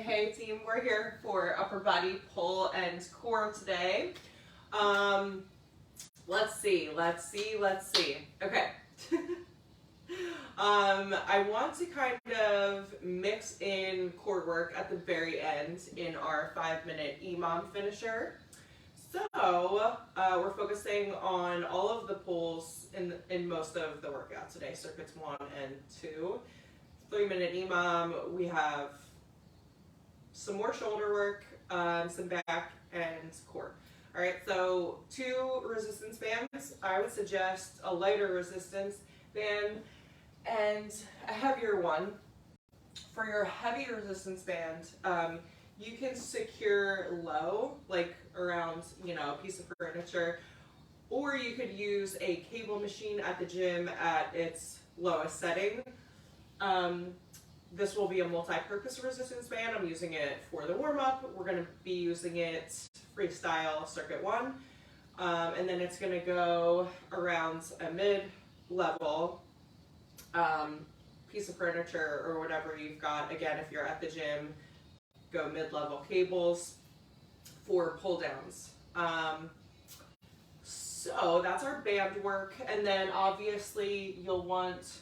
Hey team, we're here for upper body pull and core today. Let's see. Okay. I want to kind of mix in core work at the very end in our 5-minute EMOM finisher. So we're focusing on all of the pulls in most of the workout today, circuits 1 and 2. 3-minute EMOM, we have some more shoulder work, some back, and core. All right, so 2 resistance bands. I would suggest a lighter resistance band and a heavier one. For your heavy resistance band, you can secure low, like around, a piece of furniture, or you could use a cable machine at the gym at its lowest setting. This will be a multi-purpose resistance band. I'm using it for the warm-up. We're going to be using it freestyle circuit 1. And then it's going to go around a mid-level piece of furniture or whatever you've got. Again, if you're at the gym, go mid-level cables for pull-downs. So that's our band work. And then obviously you'll want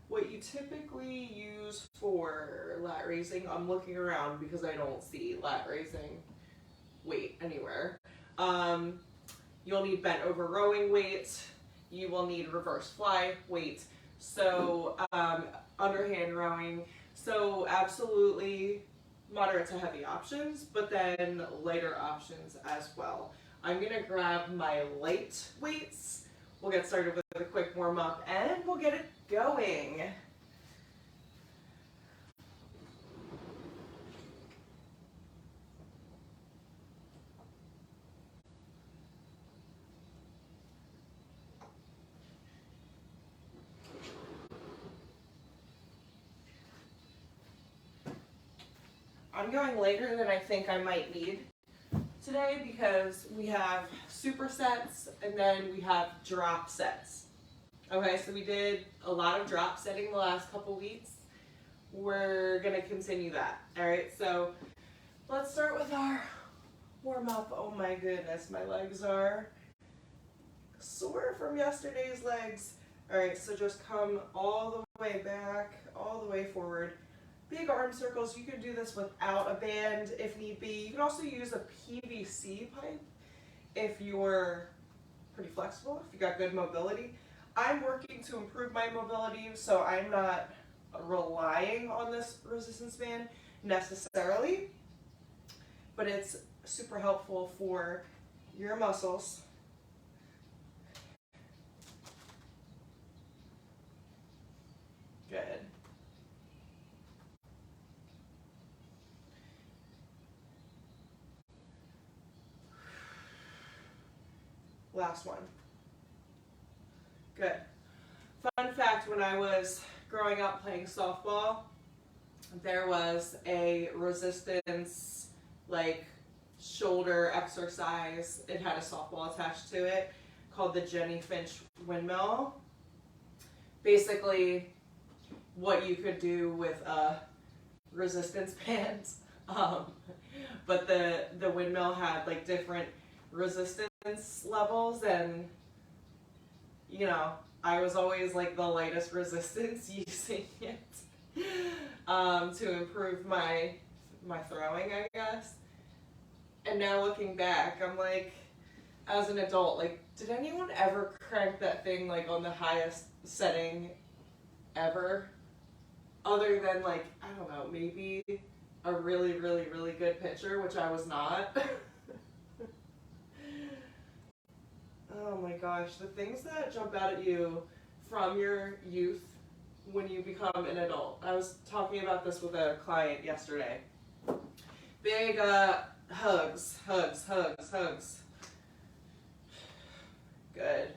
what you typically use for lat raising. I'm looking around because I don't see lat raising weight anywhere. You'll need bent over rowing weight. You will need reverse fly weight. So underhand rowing. So absolutely moderate to heavy options, but then lighter options as well. I'm gonna grab my light weights. We'll get started with a quick warm up and we'll get it going. I'm going later than I think I might need today because we have supersets and then we have drop sets. Okay, so we did a lot of drop setting the last couple weeks. We're gonna continue that. All right, so let's start with our warm up. Oh my goodness, my legs are sore from yesterday's legs. All right, so just come all the way back, all the way forward. Big arm circles. You can do this without a band if need be. You can also use a PVC pipe if you're pretty flexible, if you got good mobility. I'm working to improve my mobility, so I'm not relying on this resistance band necessarily, but it's super helpful for your muscles. Good. Last one. Good. Fun fact, when I was growing up playing softball, there was a resistance, like, shoulder exercise. It had a softball attached to it called the Jenny Finch windmill. Basically, what you could do with a resistance band, but the windmill had like different resistance levels, and I was always like the lightest resistance using it to improve my throwing, I guess. And now looking back, I'm like, as an adult, like, did anyone ever crank that thing like on the highest setting ever? Other than like, I don't know, maybe a really, really, really good pitcher, which I was not. Oh my gosh, the things that jump out at you from your youth when you become an adult. I was talking about this with a client yesterday. Big hugs. Good.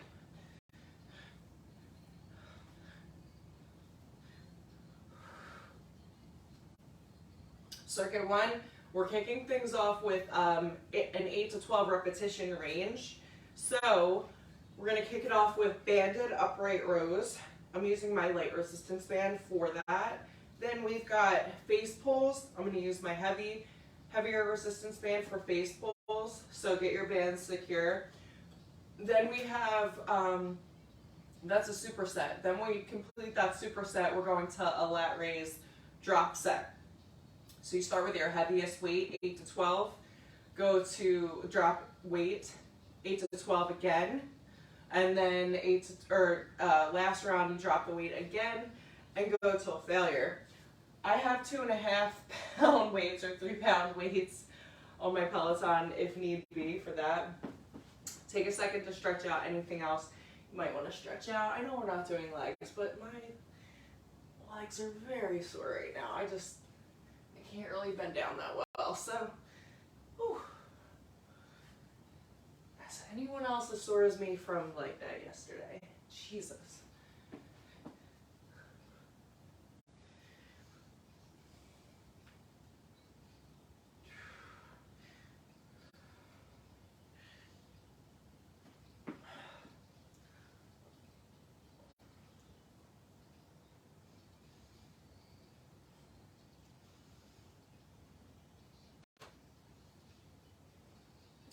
Circuit 1, we're kicking things off with an 8 to 12 repetition range. So we're going to kick it off with banded upright rows. I'm using my light resistance band for that. Then we've got face pulls. I'm going to use my heavier resistance band for face pulls, so get your bands secure. Then we have, that's a superset. Then when you complete that superset, we're going to a lat raise drop set. So you start with your heaviest weight, 8 to 12, go to drop weight, 8 to 12 again, and then last round you drop the weight again and go till failure. I have 2.5 pound weights or 3 pound weights on my Peloton if need be for that. Take a second to stretch out. Anything else you might want to stretch out. I know we're not doing legs, but my legs are very sore right now. I can't really bend down that well. So, whew. Is anyone else as sore as me from leg day yesterday? Jesus.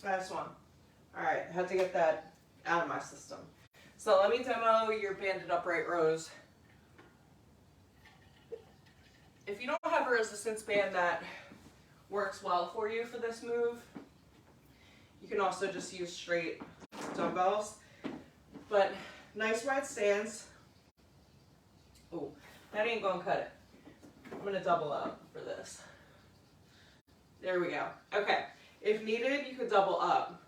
Last one. All right, I had to get that out of my system. So let me demo your banded upright rows. If you don't have a resistance band that works well for you for this move, you can also just use straight dumbbells. But nice wide stance. Oh, that ain't gonna cut it. I'm gonna double up for this. There we go. Okay. If needed, you could double up.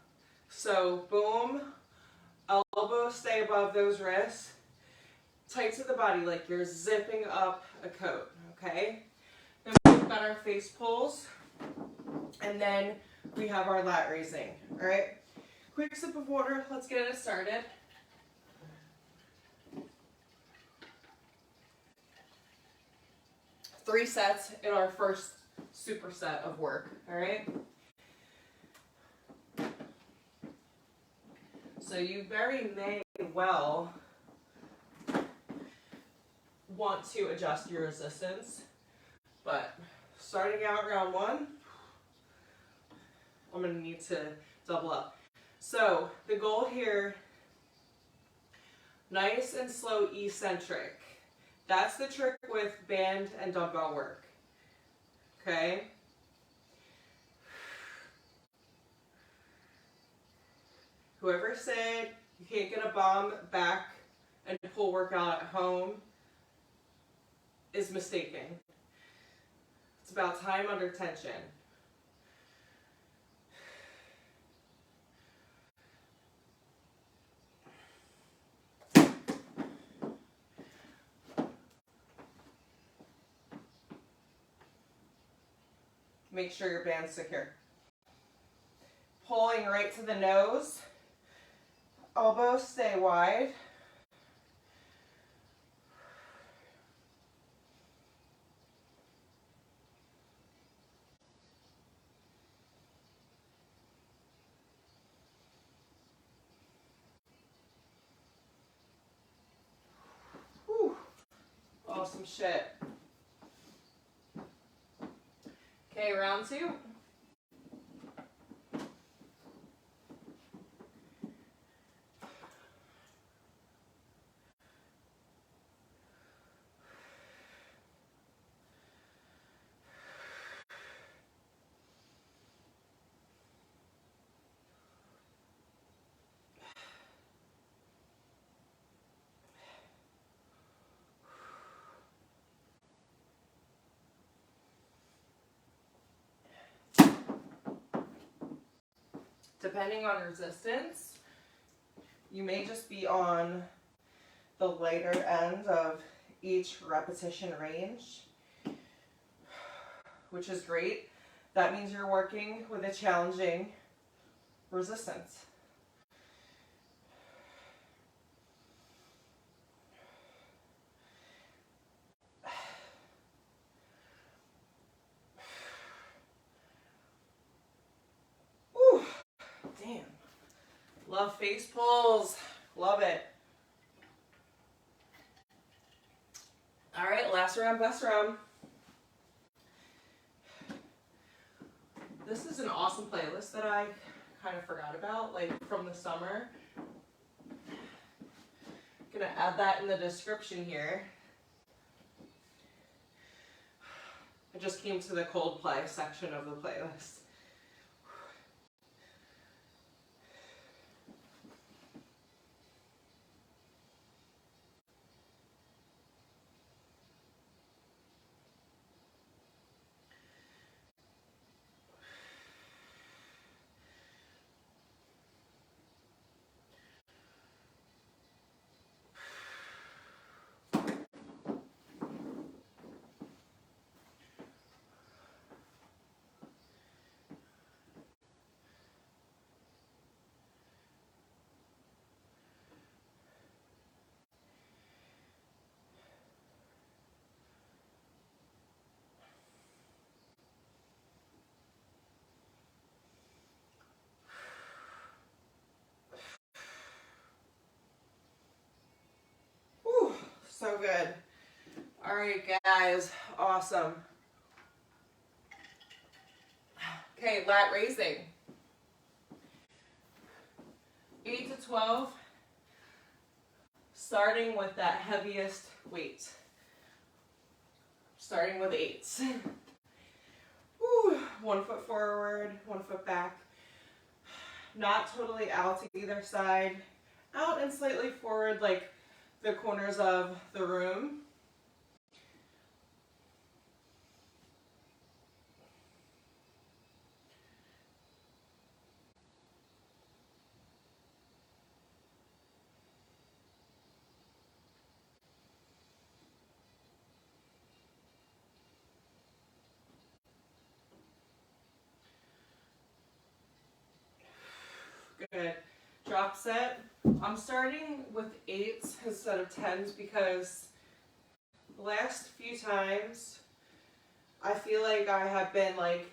So boom, elbows stay above those wrists, tight to the body like you're zipping up a coat, okay? Then we've got our face pulls, and then we have our lat raising, all right? Quick sip of water, let's get it started. Three sets in our first superset of work, all right? So you very may well want to adjust your resistance, but starting out round one, I'm going to need to double up. So the goal here, nice and slow eccentric. That's the trick with band and dumbbell work, okay? Whoever said you can't get a bomb back and pull workout at home is mistaken. It's about time under tension. Make sure your band's secure. Pulling right to the nose. Elbows stay wide. Whew. Awesome shit. Okay, round two. Depending on resistance, you may just be on the lighter end of each repetition range, which is great. That means you're working with a challenging resistance. Damn. Love face pulls. Love it. All right, last round, best round. this is an awesome playlist that I kind of forgot about, like from the summer. Gonna add that in the description here. I just came to the Coldplay section of the playlist. Whew, so good. All right, guys, awesome. Okay, lat raising. 8 to 12, starting with that heaviest weight. Starting with 8s. Whew, 1 foot forward, 1 foot back. Not totally out to either side. Out and slightly forward like the corners of the room. Good. Drop set. I'm starting with 8s instead of 10s because the last few times I feel like I have been like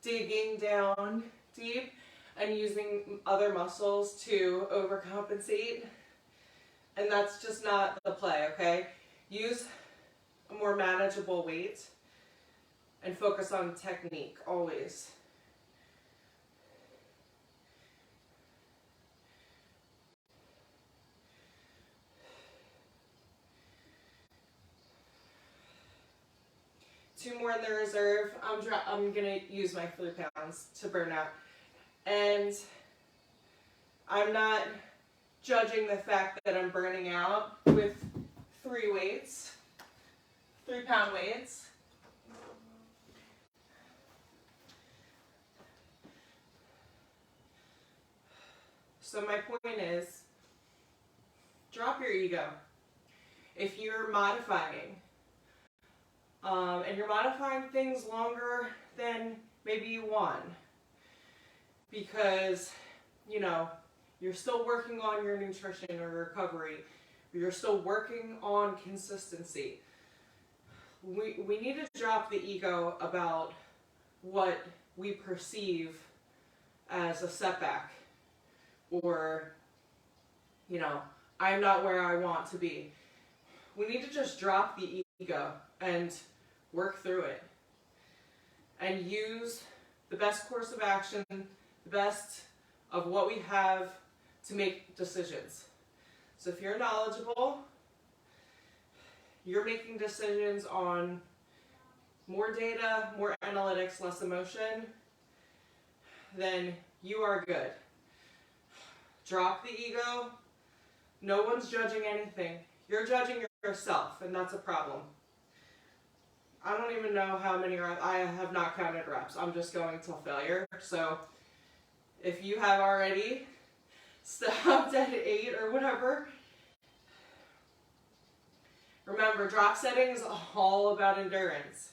digging down deep and using other muscles to overcompensate, and that's just not the play, okay? Use a more manageable weight and focus on technique always. Two more in the reserve. I'm gonna use my 3 pounds to burn out. And I'm not judging the fact that I'm burning out with 3 weights, 3 pound weights. So my point is, drop your ego. If you're modifying, and you're modifying things longer than maybe you want, because, you know, you're still working on your nutrition or recovery, you're still working on consistency. We need to drop the ego about what we perceive as a setback, or, you know, I'm not where I want to be. We need to just drop the ego and work through it and use the best course of action, the best of what we have to make decisions. So if you're knowledgeable, you're making decisions on more data, more analytics, less emotion, then you are good. Drop the ego. No one's judging anything. You're judging yourself, and that's a problem. I don't even know how many reps. I have not counted reps. I'm just going till failure. So if you have already stopped at 8 or whatever, remember, drop setting is all about endurance.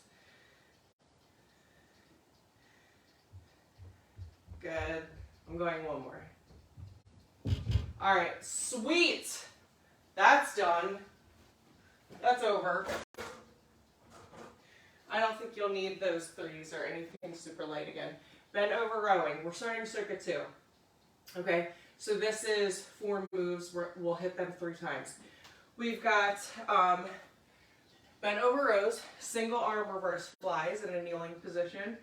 Good. I'm going one more. All right, sweet. That's done. That's over. I don't think you'll need those 3s or anything super light again. Bend over rowing. We're starting circuit 2. Okay, so this is 4 moves. We'll hit them 3 times. We've got bent over rows, single arm reverse flies in a kneeling position.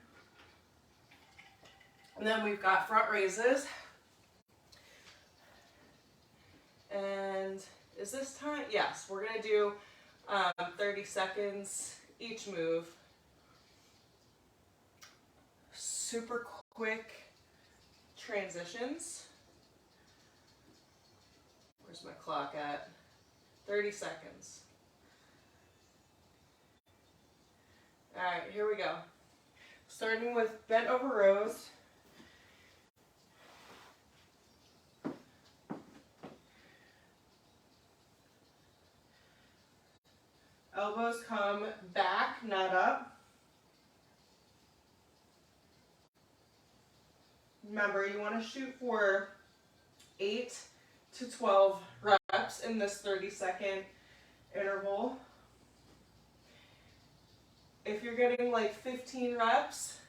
And then we've got front raises. And is this time? Yes, we're gonna do 30 seconds each move. Super quick transitions. Where's my clock at? 30 seconds. All right, here we go. Starting with bent over rows. Elbows come back, not up. Remember, you want to shoot for 8 to 12 reps in this 30-second interval. If you're getting like 15 reps,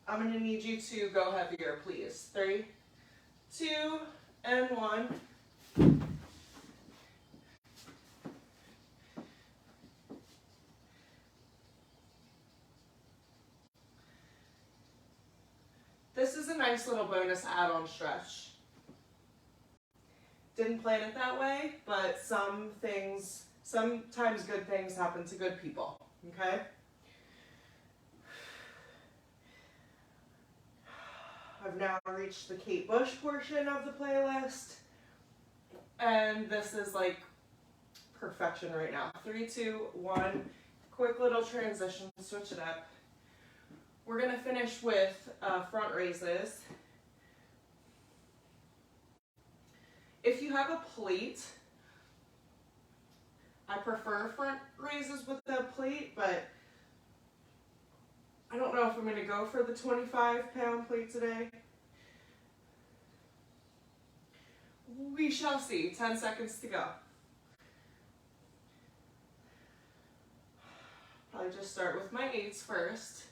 I'm going to need you to go heavier, please. 3, 2, and 1. This is a nice little bonus add-on stretch. Didn't plan it that way, but sometimes good things happen to good people, okay? I've now reached the Kate Bush portion of the playlist, and this is like perfection right now. 3, 2, 1, quick little transition, switch it up. We're gonna finish with front raises. If you have a plate, I prefer front raises with a plate, but I don't know if I'm gonna go for the 25-pound plate today. We shall see. 10 seconds to go. Probably just start with my 8s first.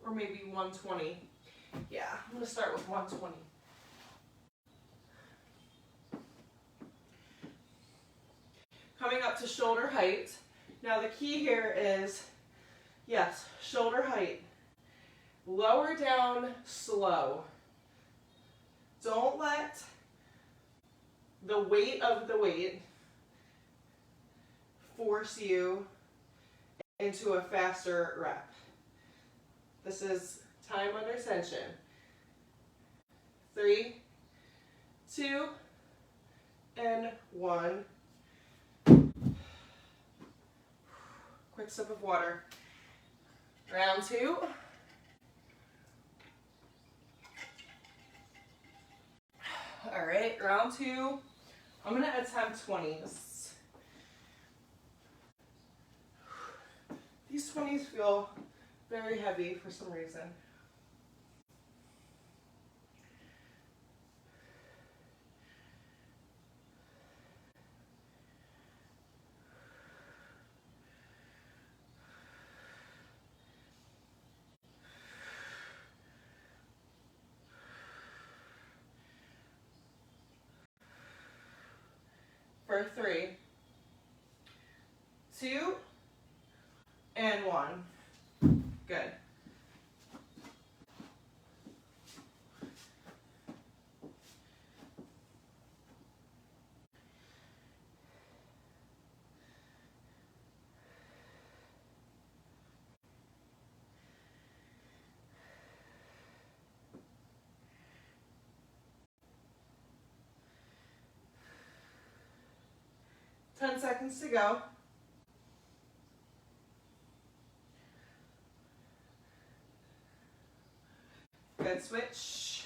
Or maybe 120. Yeah, I'm gonna start with 120. Coming up to shoulder height. Now the key here is, yes, shoulder height. Lower down slow. Don't let the weight of the weight force you into a faster rep. This is time under tension. 3, 2, and 1. Quick sip of water. Round 2. All right, round 2. I'm gonna attempt 20s. These 20s feel very heavy for some reason. For 3, 2, and 1. Good. Ten seconds to go. Good, switch.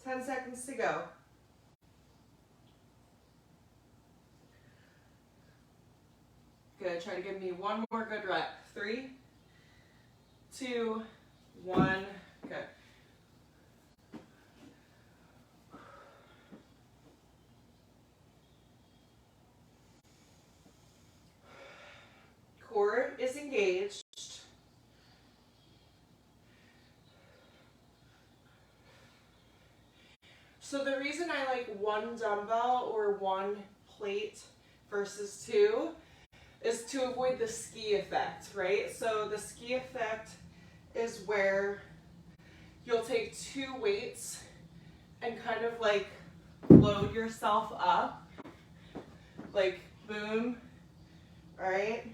Ten seconds to go. Good, try to give me one more good rep. 3, 2, 1, good. So the reason I like one dumbbell or one plate versus two is to avoid the ski effect, right? So the ski effect is where you'll take two weights and kind of like load yourself up, like boom, all right?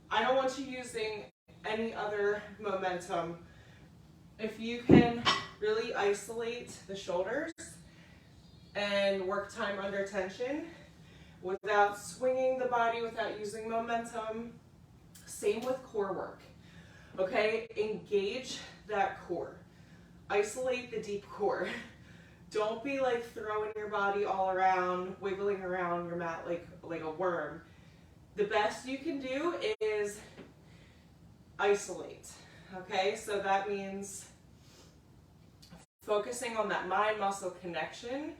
I don't want you using any other momentum. If you can really isolate the shoulders and work time under tension without swinging the body, without using momentum, same with core work, okay? Engage that core. Isolate the deep core. Don't be like throwing your body all around, wiggling around your mat like a worm. The best you can do is isolate, okay? So that means focusing on that mind-muscle connection,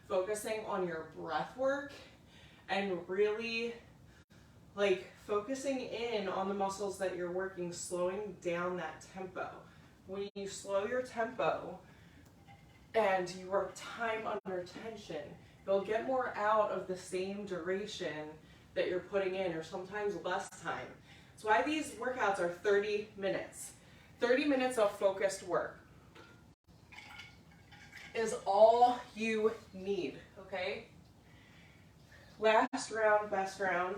focusing on your breath work, and really like focusing in on the muscles that you're working, slowing down that tempo. When you slow your tempo and you work time under tension, you'll get more out of the same duration that you're putting in, or sometimes less time. That's why these workouts are 30 minutes. 30 minutes of focused work is all you need, okay? Last round, best round.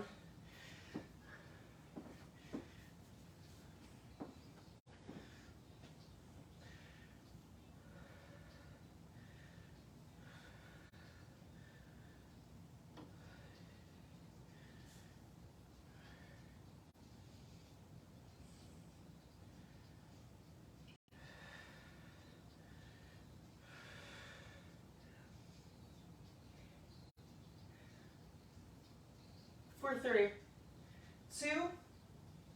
For 3, 2,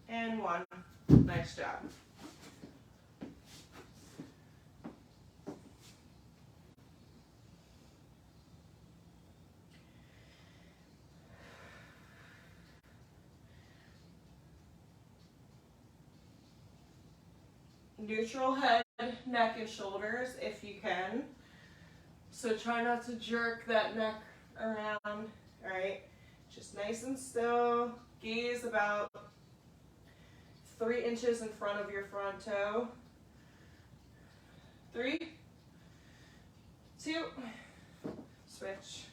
and 1. Nice job. Neutral head, neck, and shoulders if you can. So try not to jerk that neck around, all right? Just nice and still. Gaze about 3 inches in front of your front toe. 3, 2, switch.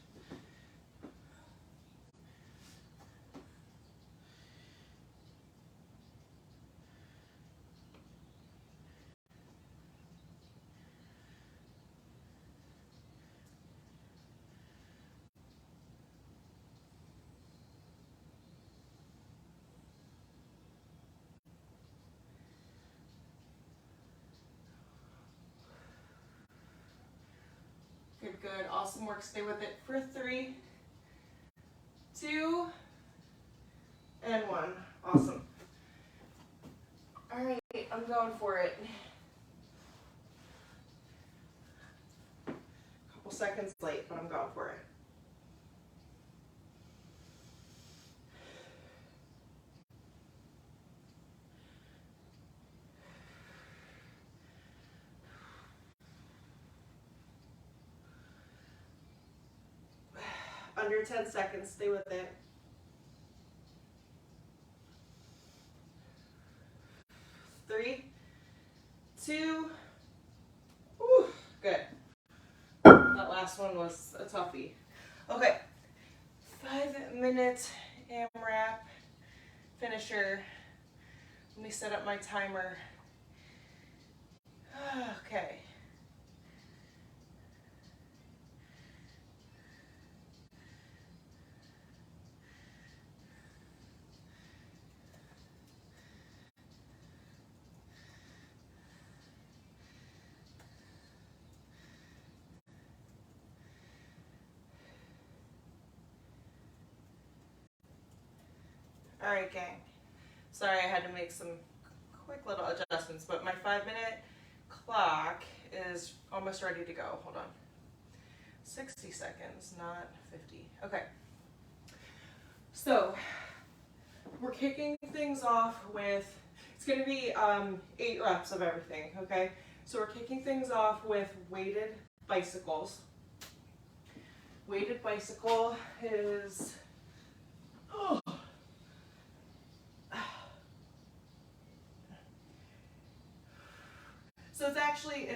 Good, good. Awesome work. Stay with it for 3, 2, and 1. Awesome. All right, I'm going for it. Couple seconds late, but I'm going for it. Under 10 seconds, stay with it. 3, 2, whew, good. That last one was a toughie. Okay, 5-minute AMRAP finisher. Let me set up my timer. Okay. All right, gang. Sorry, I had to make some quick little adjustments, but my 5-minute clock is almost ready to go. Hold on. 60 seconds, not 50. Okay. So we're kicking things off with, it's going to be 8 reps of everything, okay? So we're kicking things off with weighted bicycles. Weighted bicycle is, oh, so it's actually,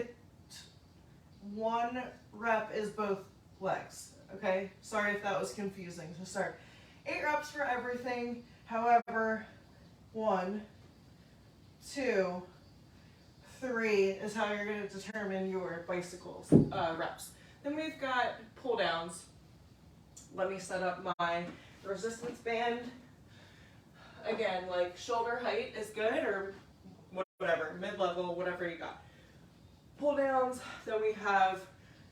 one rep is both legs, okay? Sorry if that was confusing. So start 8 reps for everything. However, 1, 2, 3 is how you're going to determine your bicycles reps. Then we've got pull downs. Let me set up my resistance band. Again, like shoulder height is good, or whatever, mid-level, whatever you got. Pull downs, then we have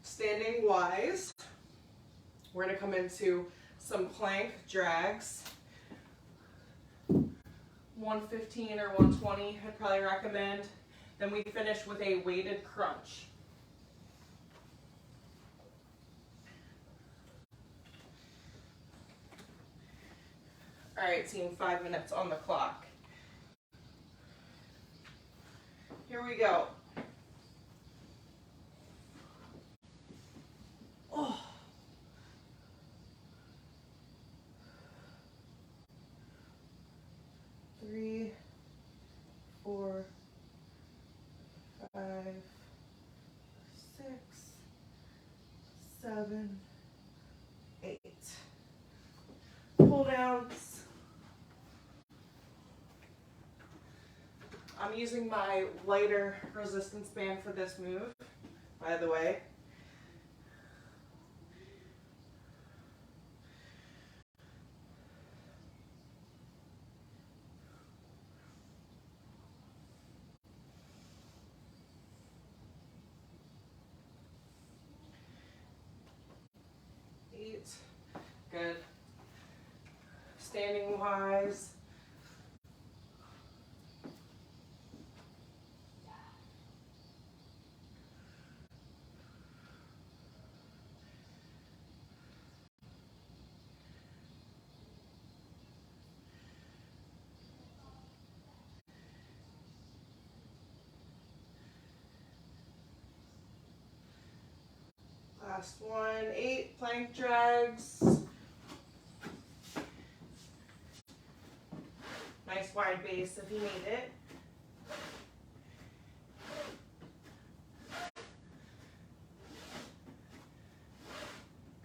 standing Ys. We're going to come into some plank drags. 115 or 120 I'd probably recommend. Then we finish with a weighted crunch. All right, team, 5 minutes on the clock. Here we go. Oh. Three, 4, 5, 6, 7, 8. Pull downs. I'm using my lighter resistance band for this move, by the way. Good. Standing Ys. Last one, 8 plank drags. Nice wide base if you need it.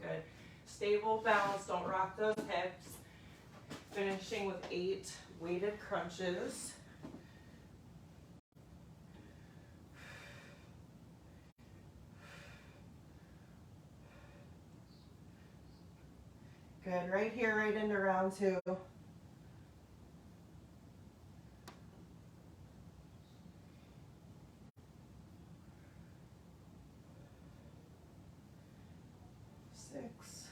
Good. Stable balance, don't rock those hips. Finishing with 8 weighted crunches. Good, right here, right into round 2. Six,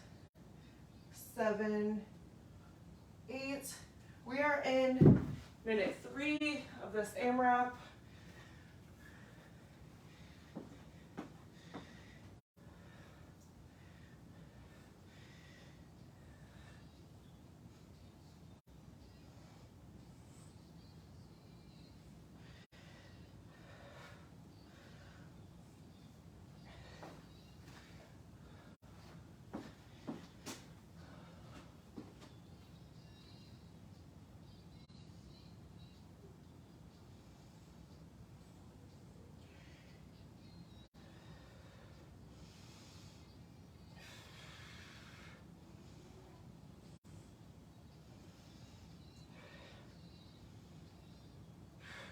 7, 8. We are in minute 3 of this AMRAP.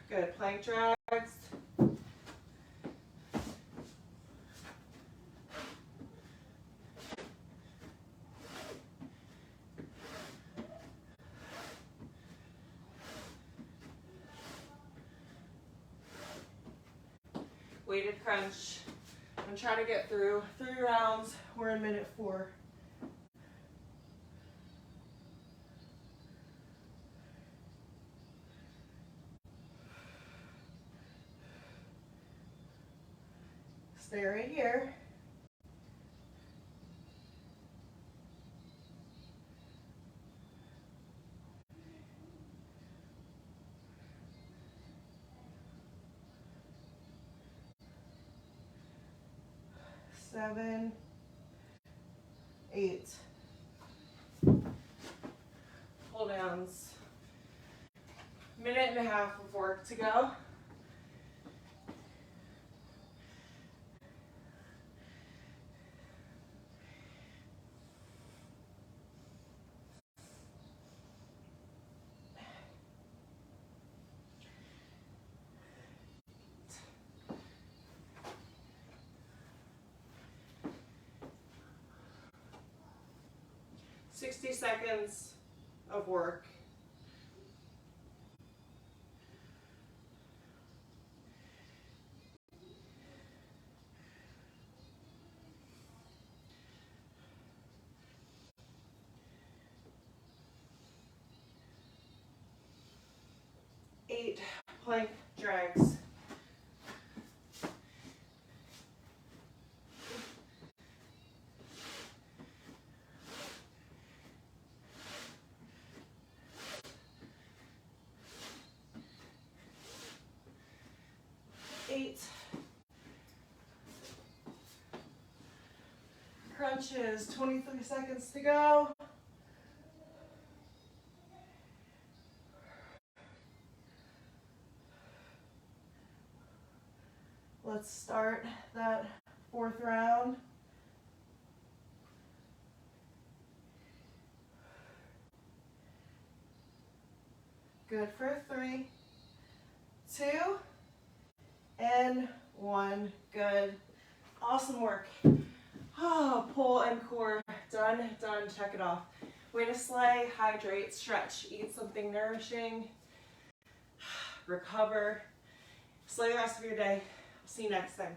Good, plank drags. Weighted crunch. I'm trying to get through 3 rounds. We're in minute 4. Stay right here. 7, 8. Pull downs. Minute and a half of work to go. "60 seconds of work. Eight plank drags. Eight crunches. 23 seconds to go. Let's start that 4th round. Good for 3, 2, and 1. Good. Awesome work. Oh, pull and core. Done, done. Check it off. Way to slay, hydrate, stretch, eat something nourishing, recover. Slay the rest of your day. See you next time.